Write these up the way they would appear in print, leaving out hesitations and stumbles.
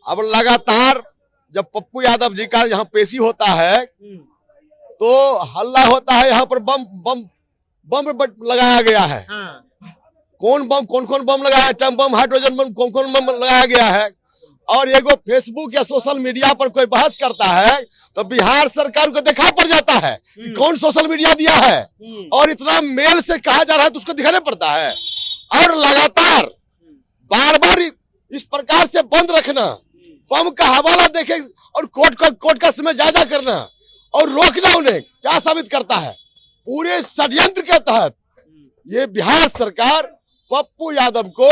अब लगातार जब पप्पू यादव जी का यहाँ पेशी होता है तो हल्ला होता है, यहाँ पर बम बम बम लगाया गया है। कौन कौन बम लगाया है? टम बम, हाइड्रोजन बम, कौन बम लगाया गया है। और एगो फेसबुक या सोशल मीडिया पर कोई बहस करता है तो बिहार सरकार को देखा पड़ जाता है कि कौन सोशल मीडिया दिया है, और इतना मेल से कहा जा रहा है तो उसको दिखाना पड़ता है। और लगातार बार बार इस प्रकार से बंद रखना, बम का हवाला देखे और कोर्ट का समय ज्यादा करना और रोकना उन्हें क्या साबित करता है? पूरे षड्यंत्र के तहत ये बिहार सरकार पप्पू यादव को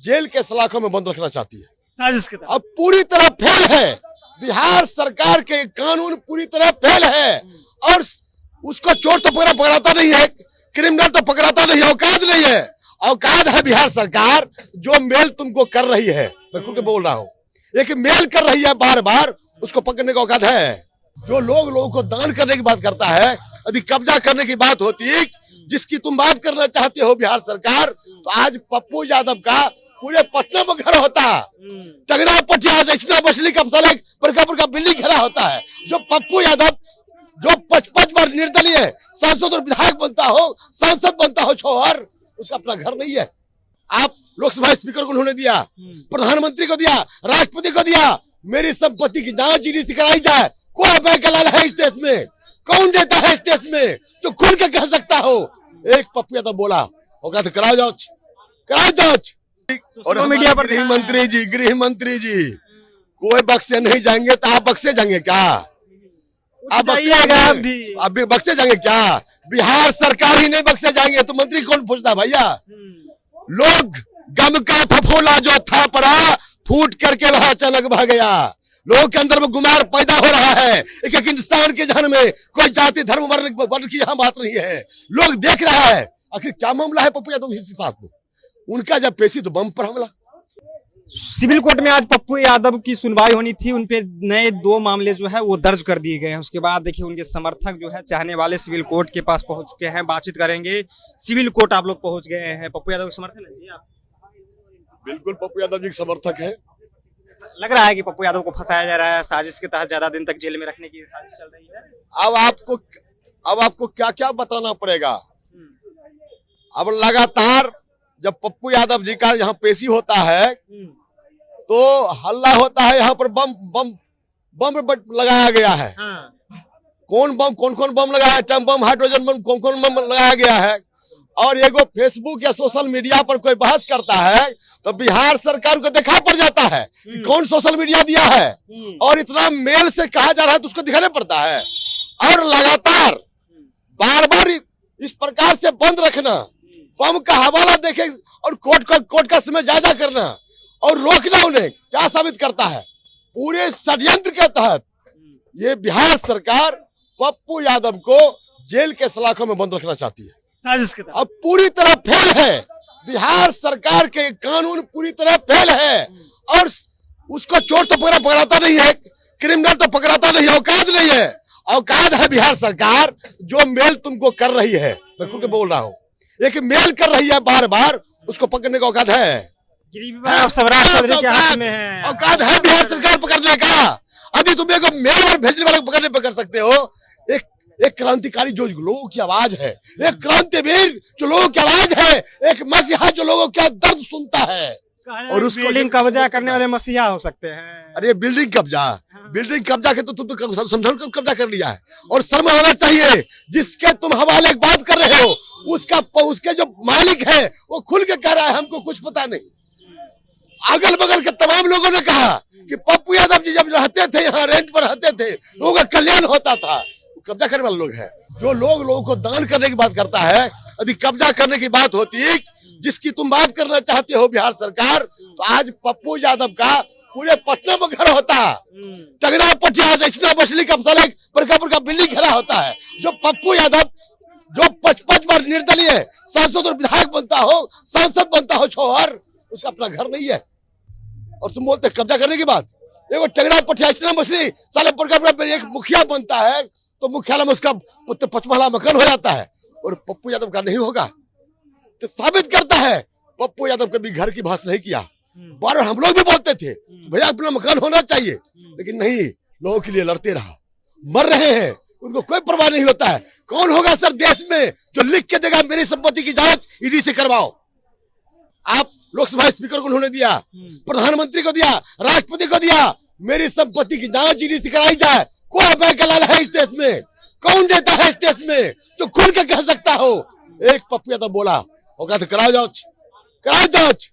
जेल के सलाखों में बंद रखना चाहती है। साजिश के तहत अब पूरी तरह फेल है, बिहार सरकार के कानून पूरी तरह फेल है। और उसको चोर तो पकड़ाता नहीं है, क्रिमिनल तो पकड़ाता नहीं है, औकात नहीं है। औकात है बिहार सरकार जो मेल तुमको कर रही है, मैं खुद के बोल रहा हूँ, एक मेल कर रही है बार बार, उसको पकड़ने का औकात है। जो लोगों को दान करने की बात करता है, यदि कब्जा करने की बात होती जिसकी तुम बात करना चाहते हो बिहार सरकार, तो आज पप्पू यादव का पूरे पटना में घर होता, टगरा पटिया रचना मछली का बड़का बिल्डिंग घेरा होता है। जो पप्पू यादव जो 55 बार निर्दलीय सांसद और विधायक बनता हो, सांसद बनता हो छोहर, उसका अपना घर नहीं है। आप लोकसभा स्पीकर को उन्होंने दिया, प्रधानमंत्री को दिया, राष्ट्रपति को दिया। मेरी संपत्ति की जांच ईडी से कराई जाए। कोई बैकलाल है इस देश में? कौन देता है इस देश में जो खुल के कह सकता हो? एक पप्पू यादव बोला होगा तो कराओ जांच, कराओ जांच। और मीडिया पर गृह मंत्री जी कोई बक्से नहीं जाएंगे तो आप बक्से जाएंगे क्या? आप भी बक्से जाएंगे क्या? बिहार सरकार ही नहीं बक्से जाएंगे तो मंत्री कौन पूछता भैया? लोग गम का फफोला जो था पड़ा फूट करके वह अचानक बह गया। लोगों के अंदर में गुमार पैदा हो रहा है। एक एक इंसान के जहन में कोई जाति धर्म वर्ण की यहाँ बात नहीं है। लोग देख रहा है आखिर क्या मामला है पप्पू यादव के साथ में। उनका जब पेशी तो बम पर हमला। सिविल कोर्ट में आज पप्पू यादव की सुनवाई होनी थी, उनपे नए 2 मामले जो है वो दर्ज कर दिए गए हैं। उसके बाद देखिए उनके समर्थक जो है, चाहने वाले सिविल कोर्ट के पास पहुंच चुके हैं, बातचीत करेंगे। सिविल कोर्ट आप लोग पहुंच गए हैं, पप्पू यादव के समर्थन है आप? बिल्कुल पप्पू यादव जी के समर्थक है। लग रहा है कि पप्पू यादव को फंसाया जा रहा है, साजिश के तहत ज्यादा दिन तक जेल में रखने की साजिश चल रही है। अब आपको क्या क्या बताना पड़ेगा? अब लगातार जब पप्पू यादव जी का यहाँ पेशी होता है तो हल्ला होता है, यहाँ पर बम बम बम लगाया गया है। कौन बम लगाया है? टम बम, हाइड्रोजन बम, कौन बम लगाया गया है। और एगो फेसबुक या सोशल मीडिया पर कोई बहस करता है तो बिहार सरकार को देखा पड़ जाता है कि कौन सोशल मीडिया दिया है, और इतना मेल से कहा जा रहा है तो उसको दिखाना पड़ता है। और लगातार बार बार इस प्रकार से बंद रखना, बम का हवाला देखे और कोर्ट का समय ज्यादा करना और रोकना उन्हें क्या साबित करता है? पूरे षड्यंत्र के तहत ये बिहार सरकार पप्पू यादव को जेल के सलाखों में बंद रखना चाहती है। साजिश के तहत अब पूरी तरह फेल है, बिहार सरकार के कानून पूरी तरह फेल है। और उसको चोर तो पकड़ाता नहीं है, क्रिमिनल तो पकड़ाता नहीं है, औकात नहीं है। औकात है बिहार सरकार जो मेल तुमको कर रही है, मैं खुद के बोल रहा हूँ, एक मेल कर रही है बार बार, उसको पकड़ने का औकात है। औकात है बिहार सरकार पकड़ने का। अभी तुम एक मेल और भेजने वाले को पकड़ने पकड़ सकते हो। एक क्रांतिकारी जो लोगों की आवाज है, एक क्रांतिवीर जो लोगों की आवाज है, एक मसीहा जो लोगों का दर्द सुनता है। और उसको बिल्डिंग कब्जा करने वाले मसीहा हो सकते हैं। अरे बिल्डिंग कब्जा के तो तुम तो समझो कब्जा कर लिया है। और शर्म होना चाहिए जिसके तुम हवाले बात कर रहे हो, उसके जो मालिक है वो खुल के कह रहा है हमको कुछ पता नहीं। अगल बगल के तमाम लोगों ने कहा कि पप्पू यादव जी जब रहते थे यहाँ, रेंट पर रहते थे, लोगों का कल्याण होता था। कब्जा करने वाले लोग हैं। जो लोगों को दान करने की बात करता है, यदि कब्जा करने की बात होती जिसकी तुम बात करना चाहते हो बिहार सरकार, तो आज पप्पू यादव का पूरे पटना में घर होता, टगरा पटिया रचना मछली का बड़का बिल्डिंग घेरा होता है। जो पप्पू यादव जो 55 बार निर्दलीय सांसद और विधायक बनता हो, सांसद बनता हो छोहर, उसका अपना घर नहीं है। और तुम बोलते कब्जा करने की बात? एगो टगरा पटिया रचना मछली साले बड़का एक मुखिया बनता है तो मुख्यालय में उसका 5 मकान हो जाता है, और पप्पू यादव का नहीं होगा। तो साबित करता है पप्पू यादव कभी घर की बहस नहीं किया, बार बार हम लोग भी बोलते थे भैया अपना मकान होना चाहिए, लेकिन नहीं, लोगों के लिए लड़ते रहा, मर रहे हैं, उनको कोई परवाह नहीं होता है। कौन होगा सर देश में जो लिख के देगा मेरी संपत्ति की जांच ईडी से करवाओ? आप लोकसभा स्पीकर को उन्होंने दिया, प्रधानमंत्री को दिया, राष्ट्रपति को दिया, मेरी संपत्ति की जांच ईडी से कराई जाए। कोई बैंक लाल है इस देश में? कौन देता है इस देश में जो खुल के कह सकता हो? एक पप्पू यादव बोला होगा तो कराओ जांच, कराओ जांच।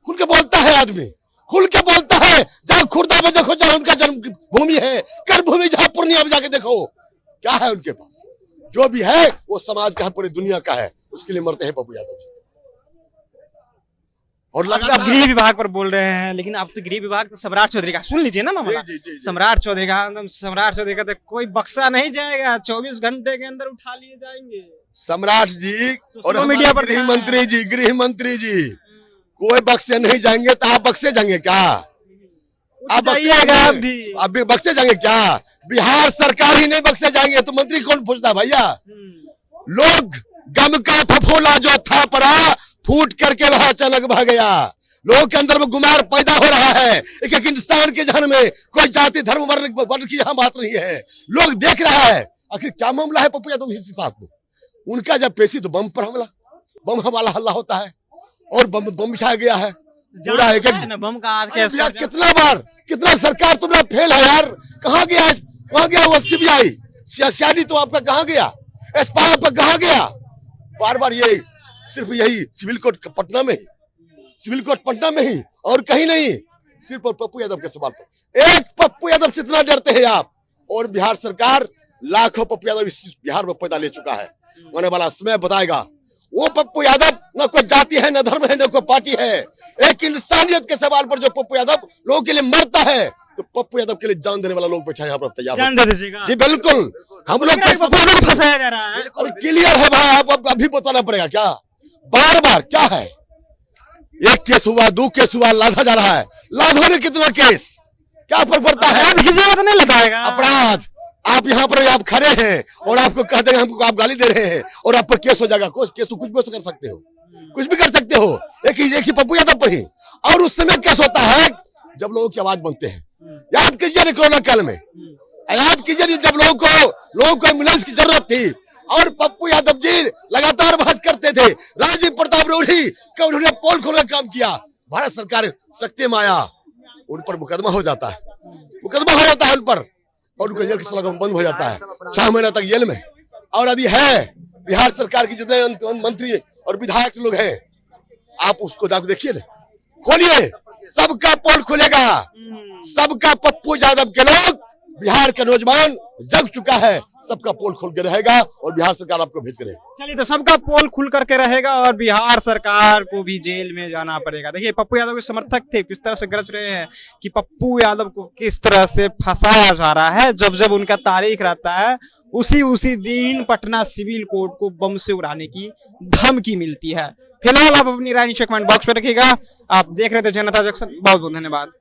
खुल के बोलता है आदमी, खुल के बोलता है। जहां खुर्दा में देखो, जहां उनका जन्म भूमि है, कर्म भूमि, जहां पूर्णिया में जाके देखो क्या है उनके पास। जो भी है वो समाज का है, पूरी दुनिया का है, उसके लिए मरते हैं पप्पू यादव जी। और आप गृह विभाग पर बोल रहे हैं, लेकिन अब तो गृह विभाग तो सम्राट चौधरी का, सुन लीजिए ना मामला। सम्राट चौधरी का, सम्राट चौधरी का तो कोई बक्सा नहीं जाएगा, 24 घंटे के अंदर उठा लिए जाएंगे सम्राट जी और मीडिया पर गृह मंत्री जी कोई बक्से नहीं जाएंगे। तो आप बक्से जाएंगे क्या? आप अभी बक्से जाएंगे क्या? बिहार सरकार ही नहीं बक्से जाएंगे तो मंत्री कौन पूछता भैया? लोग गम का फफोला जो था पड़ा, फूट करके वह अचानक बह गया। लोगों के अंदर में गुमार पैदा हो रहा है। एक एक इंसान के जहन में कोई जाति धर्म वर्ण की यहाँ बात नहीं है। लोग देख रहा है आखिर क्या मामला है पप्पू यादव के साथ में। उनका जब पेशी तो बम पर हमला, बम हमारा हल्ला होता है और बम छा गया है पूरा। एक बम का कितना बार, कितना सरकार तुम्हारा फेल है यार। कहाँ गया वो सीबीआई, सीआईडी तो आपका कहाँ गया? एसपी आपका कहाँ गया? बार बार यही, सिर्फ यही सिविल कोर्ट पटना में ही, सिविल कोर्ट पटना में ही और कहीं नहीं, सिर्फ पप्पू यादव के सवाल पर। एक पप्पू यादव से इतना डरते हैं आप। और बिहार सरकार लाखों पप्पू यादव इस बिहार में पैदा ले चुका है। आने वाला समय बताएगा वो पप्पू यादव न कोई जाति है, न धर्म है, न कोई पार्टी है। एक इंसानियत के सवाल पर जो पप्पू यादव लोगों के लिए मरता है, तो पप्पू यादव के लिए जान देने वाला लोग बैठा यहाँ पर तैयार है। जी बिल्कुल, हम लोग फंसाया जा रहा है और क्लियर है भाई। आप अभी बताना पड़ेगा क्या? बार बार क्या है? एक केस हुआ, 2 केस हुआ, लाधा जा रहा है। लाधो ने कितना केस, क्या फर्क पड़ता है? नहीं लगाएगा अपराध। आप यहाँ पर आप खड़े हैं और आपको कह देंगे हमको, आप गाली दे रहे हैं और आप पर केस हो जाएगा। केस तो कुछ भी कर सकते हो, कुछ भी कर सकते हो, एक ही पप्पू यादव पर ही। और उस समय केस होता है जब लोगों की आवाज बनते हैं। याद कीजिए कोरोना काल में, याद कीजिए जब लोगों को एम्बुलेंस की जरूरत थी और पप्पू यादव जी लगातार बहस करते थे। राजीव प्रताप रूढ़ी का उन्होंने पोल खोलने का काम किया। भारत सरकार सख्ती में आया, उन पर मुकदमा हो जाता है, उन पर, और उनका जेल का सलाह बंद हो जाता है 6 महीने तक जेल में। और यदि है बिहार सरकार की जितने मंत्री और विधायक लोग हैं, आप उसको जाकर देखिए ना, खोलिए, सबका पोल खुलेगा। सबका पप्पू यादव के लोग, बिहार का नौजवान जग चुका है, सबका पोल खुल के रहेगा और बिहार सरकार आपको भेज करे। चलिए, तो सबका पोल खुल करके रहेगा और बिहार सरकार को भी जेल में जाना पड़ेगा। देखिए, पप्पू यादव के समर्थक थे, किस तरह से गरज रहे हैं कि पप्पू यादव को किस तरह से फंसाया जा रहा है। जब जब उनका तारीख रहता है, उसी दिन पटना सिविल कोर्ट को बम से उड़ाने की धमकी मिलती है। फिलहाल आप अपनी राय नीचे कमेंट बॉक्स में रखिएगा। आप देख रहे थे जनता जंक्शन। बहुत बहुत धन्यवाद।